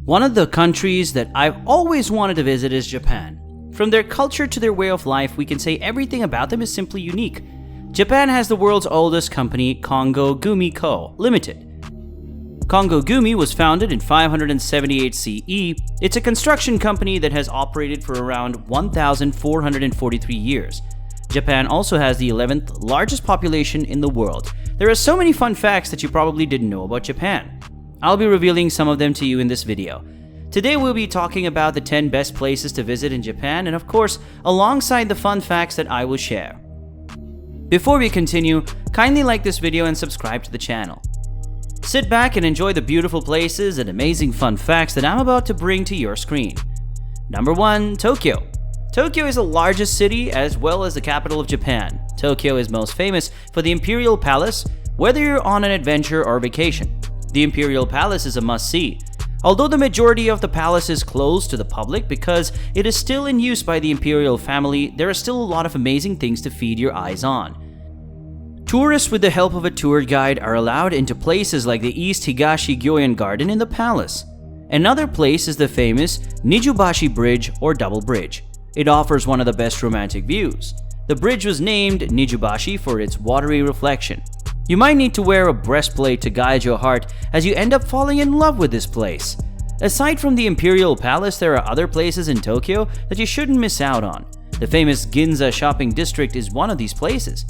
One of the countries that I've always wanted to visit is Japan. From their culture to their way of life, we can say everything about them is simply unique. Japan has the world's oldest company, Kongo Gumi Co., Limited. Kongo Gumi was founded in 578 CE. It's a construction company that has operated for around 1,443 years. Japan also has the 11th largest population in the world. There are so many fun facts that you probably didn't know about Japan. I'll be revealing some of them to you in this video. Today we'll be talking about the 10 best places to visit in Japan and of course, alongside the fun facts that I will share. Before we continue, kindly like this video and subscribe to the channel. Sit back and enjoy the beautiful places and amazing fun facts that I'm about to bring to your screen. Number 1. Tokyo. Tokyo is the largest city as well as the capital of Japan. Tokyo is most famous for the Imperial Palace, whether you're on an adventure or vacation. The Imperial Palace is a must-see. Although the majority of the palace is closed to the public because it is still in use by the imperial family, there are still a lot of amazing things to feed your eyes on. Tourists with the help of a tour guide are allowed into places like the East Higashi Gyoen Garden in the palace. Another place is the famous Nijubashi Bridge or Double Bridge. It offers one of the best romantic views. The bridge was named Nijubashi for its watery reflection. You might need to wear a breastplate to guide your heart as you end up falling in love with this place. Aside from the Imperial Palace, there are other places in Tokyo that you shouldn't miss out on. The famous Ginza shopping district is one of these places.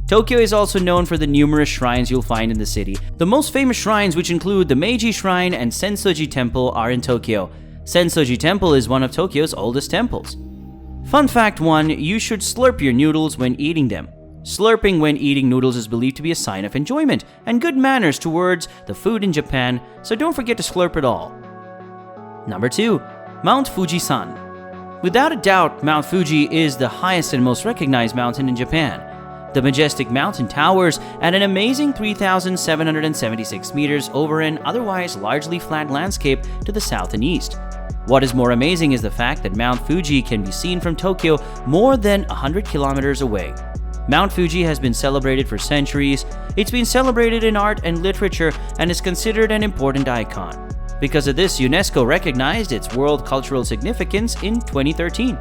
Tokyo is also known for the numerous shrines you'll find in the city. The most famous shrines, which include the Meiji Shrine and Sensoji Temple, are in Tokyo. Sensoji Temple is one of Tokyo's oldest temples. Fun fact 1, you should slurp your noodles when eating them. Slurping when eating noodles is believed to be a sign of enjoyment and good manners towards the food in Japan, so don't forget to slurp it all. Number 2. Mount Fuji-san. Without a doubt, Mount Fuji is the highest and most recognized mountain in Japan. The majestic mountain towers at an amazing 3,776 meters over an otherwise largely flat landscape to the south and east. What is more amazing is the fact that Mount Fuji can be seen from Tokyo more than 100 kilometers away. Mount Fuji has been celebrated for centuries. It's been celebrated in art and literature and is considered an important icon. Because of this, UNESCO recognized its world cultural significance in 2013.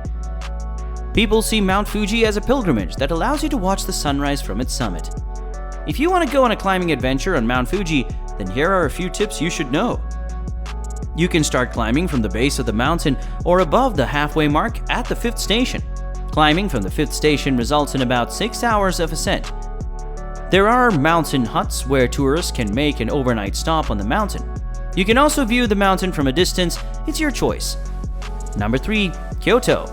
People see Mount Fuji as a pilgrimage that allows you to watch the sunrise from its summit. If you want to go on a climbing adventure on Mount Fuji, then here are a few tips you should know. You can start climbing from the base of the mountain or above the halfway mark at the 5th station. Climbing from the 5th station results in about 6 hours of ascent. There are mountain huts where tourists can make an overnight stop on the mountain. You can also view the mountain from a distance. It's your choice. Number 3. Kyoto.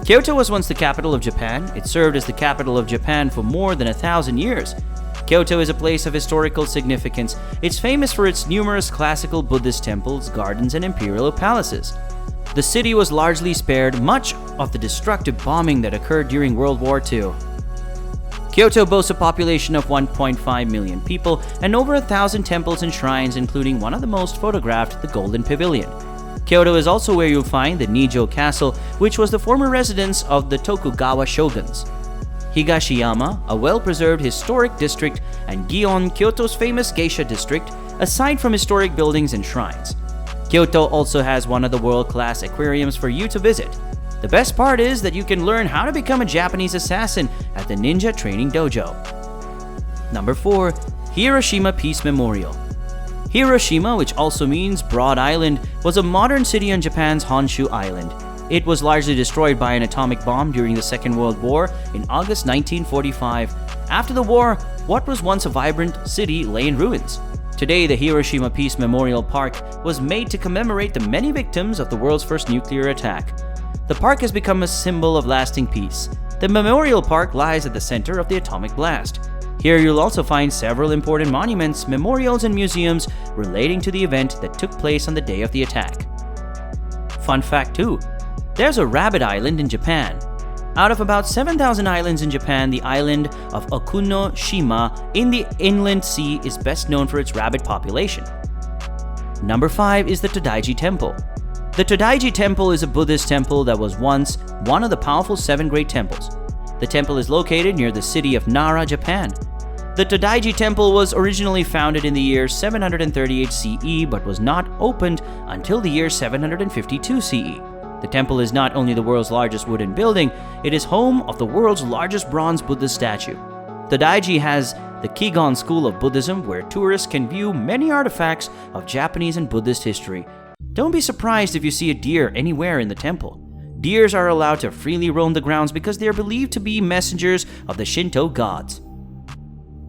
Kyoto was once the capital of Japan. It served as the capital of Japan for more than 1,000 years. Kyoto is a place of historical significance. It's famous for its numerous classical Buddhist temples, gardens, and imperial palaces. The city was largely spared much of the destructive bombing that occurred during World War II. Kyoto boasts a population of 1.5 million people and over 1,000 temples and shrines, including one of the most photographed, the Golden Pavilion. Kyoto is also where you'll find the Nijo Castle, which was the former residence of the Tokugawa shoguns. Higashiyama, a well-preserved historic district, and Gion, Kyoto's famous geisha district, aside from historic buildings and shrines. Kyoto also has one of the world-class aquariums for you to visit. The best part is that you can learn how to become a Japanese assassin at the Ninja Training Dojo. Number 4. Hiroshima Peace Memorial. Hiroshima, which also means Broad Island, was a modern city on Japan's Honshu Island. It was largely destroyed by an atomic bomb during the Second World War in August 1945. After the war, what was once a vibrant city lay in ruins. Today, the Hiroshima Peace Memorial Park was made to commemorate the many victims of the world's first nuclear attack. The park has become a symbol of lasting peace. The memorial park lies at the center of the atomic blast. Here you'll also find several important monuments, memorials, and museums relating to the event that took place on the day of the attack. Fun fact 2. There's a rabbit island in Japan. Out of about 7,000 islands in Japan, the island of Okunoshima in the inland sea is best known for its rabbit population. Number 5 is the Todaiji Temple. The Todaiji Temple is a Buddhist temple that was once one of the powerful 7 great temples. The temple is located near the city of Nara, Japan. The Todaiji temple was originally founded in the year 738 CE but was not opened until the year 752 CE. The temple is not only the world's largest wooden building, it is home of the world's largest bronze Buddha statue. Todaiji has the Kigon school of Buddhism, where tourists can view many artifacts of Japanese and Buddhist history. Don't be surprised if you see a deer anywhere in the temple. Deers are allowed to freely roam the grounds because they are believed to be messengers of the Shinto gods.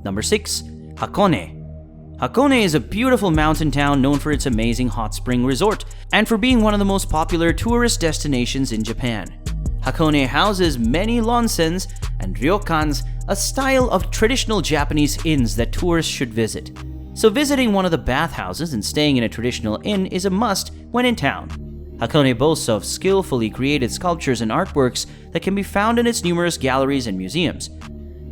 Number 6. Hakone. Hakone is a beautiful mountain town known for its amazing hot spring resort and for being one of the most popular tourist destinations in Japan. Hakone houses many onsens and ryokans, a style of traditional Japanese inns that tourists should visit. So visiting one of the bathhouses and staying in a traditional inn is a must when in town. Hakone boasts of skillfully created sculptures and artworks that can be found in its numerous galleries and museums.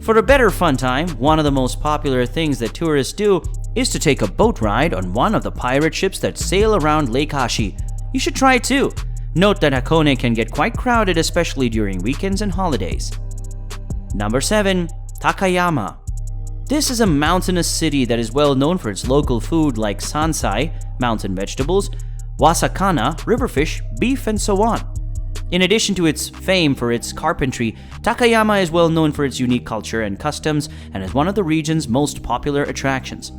For a better fun time, one of the most popular things that tourists do is to take a boat ride on one of the pirate ships that sail around Lake Hashi. You should try it too. Note that Hakone can get quite crowded, especially during weekends and holidays. Number 7. Takayama. This is a mountainous city that is well known for its local food like sansai, mountain vegetables, wasakana, riverfish, beef, and so on. In addition to its fame for its carpentry, Takayama is well known for its unique culture and customs and is one of the region's most popular attractions.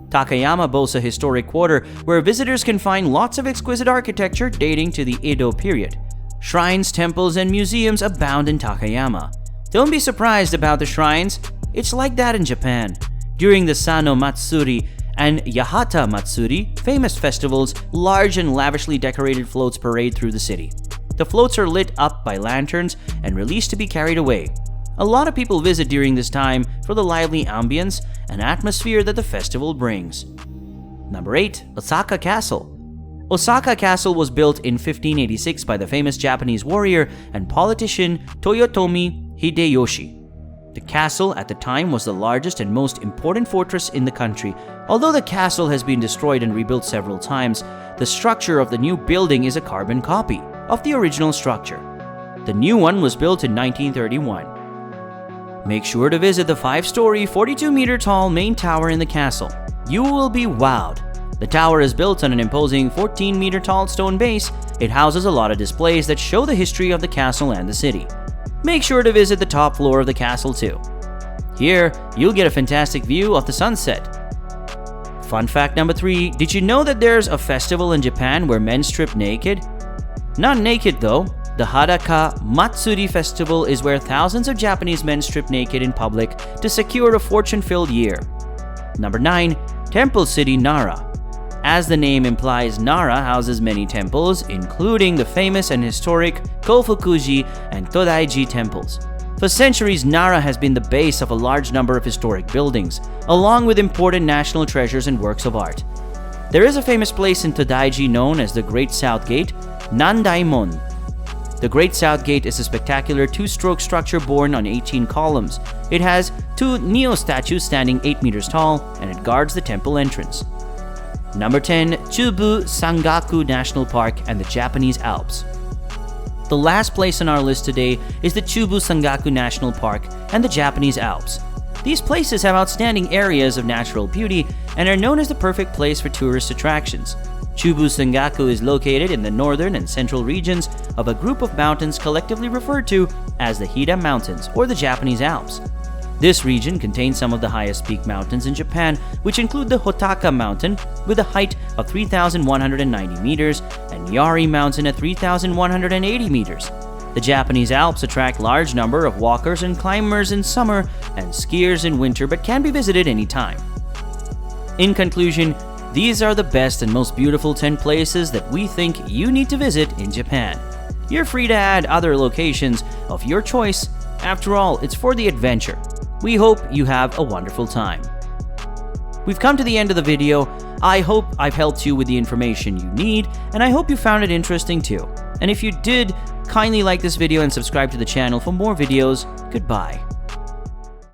Takayama boasts a historic quarter where visitors can find lots of exquisite architecture dating to the Edo period. Shrines, temples, and museums abound in Takayama. Don't be surprised about the shrines. It's like that in Japan. During the Sano Matsuri and Yahata Matsuri, famous festivals, large and lavishly decorated floats parade through the city. The floats are lit up by lanterns and released to be carried away. A lot of people visit during this time for the lively ambience and atmosphere that the festival brings. Number 8. Osaka Castle. Osaka Castle was built in 1586 by the famous Japanese warrior and politician Toyotomi Hideyoshi. The castle at the time was the largest and most important fortress in the country. Although the castle has been destroyed and rebuilt several times, the structure of the new building is a carbon copy of the original structure. The new one was built in 1931. Make sure to visit the 5-story, 42-meter-tall main tower in the castle. You will be wowed. The tower is built on an imposing 14-meter-tall stone base. It houses a lot of displays that show the history of the castle and the city. Make sure to visit the top floor of the castle too. Here, you'll get a fantastic view of the sunset. Fun fact number 3, did you know that there's a festival in Japan where men strip naked? Not naked though. The Hadaka Matsuri Festival is where thousands of Japanese men strip naked in public to secure a fortune-filled year. Number 9. Temple City Nara. As the name implies, Nara houses many temples, including the famous and historic Kofukuji and Todaiji temples. For centuries, Nara has been the base of a large number of historic buildings, along with important national treasures and works of art. There is a famous place in Todaiji known as the Great South Gate, Nandaimon. The Great South Gate is a spectacular 2-stroke structure borne on 18 columns. It has 2 Neo statues standing 8 meters tall, and it guards the temple entrance. Number 10. Chubu Sangaku National Park and the Japanese Alps. The last place on our list today is the Chubu Sangaku National Park and the Japanese Alps. These places have outstanding areas of natural beauty and are known as the perfect place for tourist attractions. Chubu Sangaku is located in the northern and central regions of a group of mountains collectively referred to as the Hida Mountains or the Japanese Alps. This region contains some of the highest peak mountains in Japan, which include the Hotaka Mountain with a height of 3,190 meters and Yari Mountain at 3,180 meters. The Japanese Alps attract large number of walkers and climbers in summer and skiers in winter, but can be visited anytime. In conclusion, these are the best and most beautiful 10 places that we think you need to visit in Japan. You're free to add other locations of your choice. After all, it's for the adventure. We hope you have a wonderful time. We've come to the end of the video. I hope I've helped you with the information you need, and I hope you found it interesting too. And if you did, kindly like this video and subscribe to the channel for more videos. Goodbye.